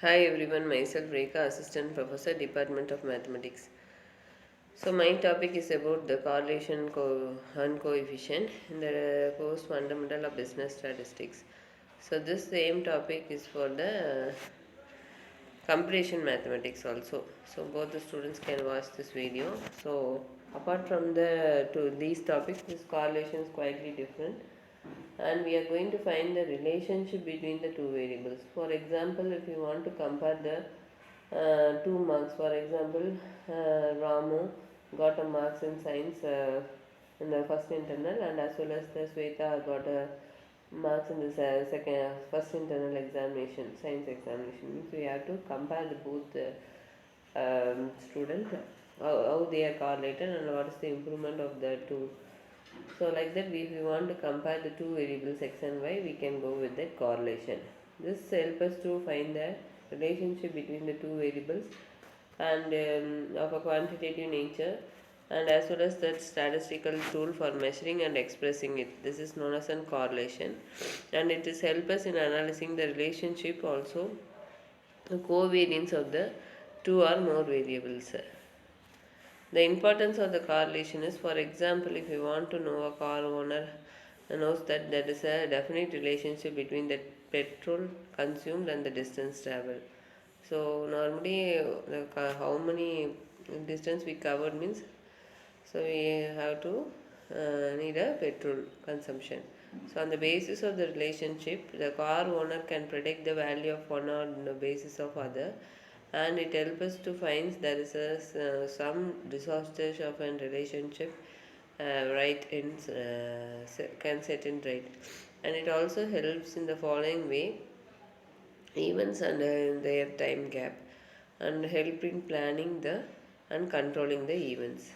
Hi everyone, myself Rekha, Assistant Professor, Department of Mathematics. So my topic is about the correlation and coefficient in the course Fundamental of Business Statistics. So this same topic is for the comparison mathematics also. So both the students can watch this video. So apart from the to these topics, this correlation is quietly different, and we are going to find the relationship between the two variables. For example, if you want to compare the two marks, for example, Ramu got a marks in science in the first internal, and as well as the Sweta got a marks in the second first internal examination, science examination. Means we have to compare the both student, how they are correlated and what is the improvement of the two. So like that, if we want to compare the two variables x and y, we can go with that correlation. This helps us to find the relationship between the two variables and of a quantitative nature, and as well as that statistical tool for measuring and expressing it. This is known as a correlation, and it is help us in analyzing the relationship also the covariance of the two or more variables. The importance of the correlation is, for example, if you want to know a car owner knows that there is a definite relationship between the petrol consumed and the distance traveled. So normally, how many distance we covered means, so we have to need a petrol consumption. So on the basis of the relationship, the car owner can predict the value of one on the basis of other, and it helps us to find there is some disasters of a relationship right in can set in right, and it also helps in the following way: events and their time gap, and helping planning the and controlling the events.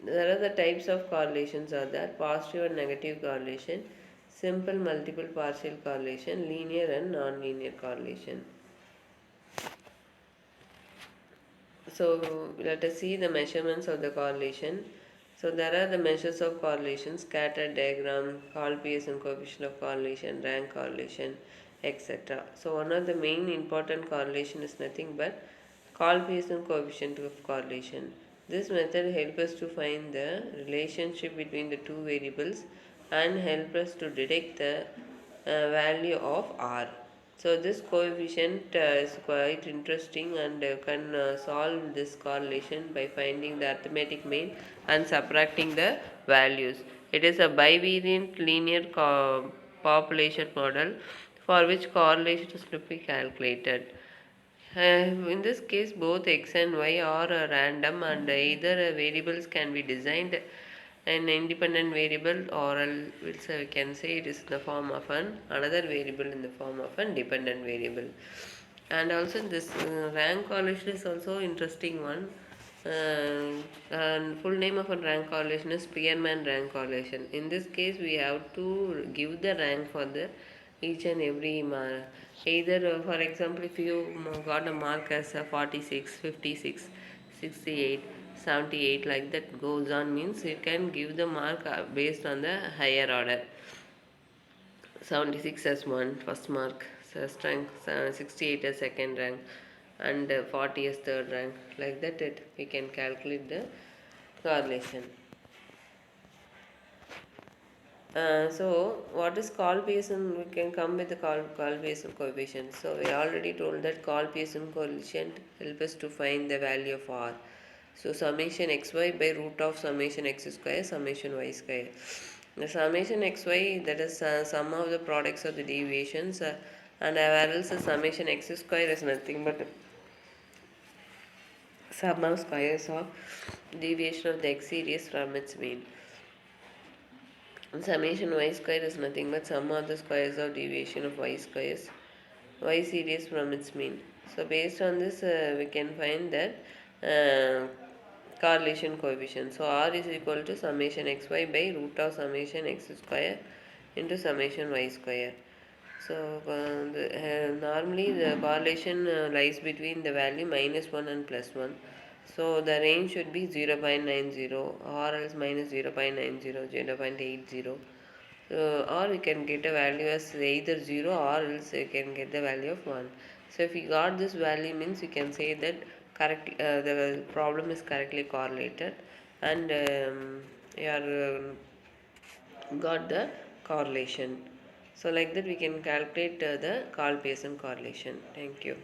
There are the types of correlations are that positive and negative correlation, simple multiple partial correlation, linear and non-linear correlation. So let us see the measurements of the correlation. So there are the measures of correlation: scatter diagram, Pearson coefficient of correlation, rank correlation, etc. So one of the main important correlation is nothing but Pearson coefficient of correlation. This method helps us to find the relationship between the two variables and help us to detect the value of R. So this coefficient is quite interesting, and can solve this correlation by finding the arithmetic mean and subtracting the values. It is a bivariant linear population model for which correlation is to be calculated. In this case, both x and y are random, and either variables can be designed an independent variable, or else we can say it is in the form of an another variable in the form of a dependent variable. And also this rank correlation is also interesting one. And full name of a rank correlation is Spearman rank correlation. In this case, we have to give the rank for the each and every mark. Either for example, if you got a mark as 46, 56, 68, 78, like that goes on, means you can give the mark based on the higher order. 76 as one first mark, first rank, 68 as second rank, and 40 as third rank. Like that, we can calculate the correlation. So what is Pearson? We can come with the Pearson coefficient. So we already told that Pearson coefficient help us to find the value of R. So summation xy by root of summation x square summation y square. The summation xy, that is sum of the products of the deviations, and whereas the summation x square is nothing but sum of squares of deviation of the x series from its mean. Summation y square is nothing but sum of the squares of deviation of y series from its mean. So based on this, we can find that uh, correlation coefficient. So R is equal to summation xy by root of summation x square into summation y square. So normally the correlation lies between the value -1 and +1. So the range should be 0.90 or else -0.90, 0.80. Or we can get a value as either 0 or else we can get the value of 1. So if we got this value means we can say that the problem is correctly correlated, and you are got the correlation. So like that we can calculate the Carl Pearson correlation. Thank you.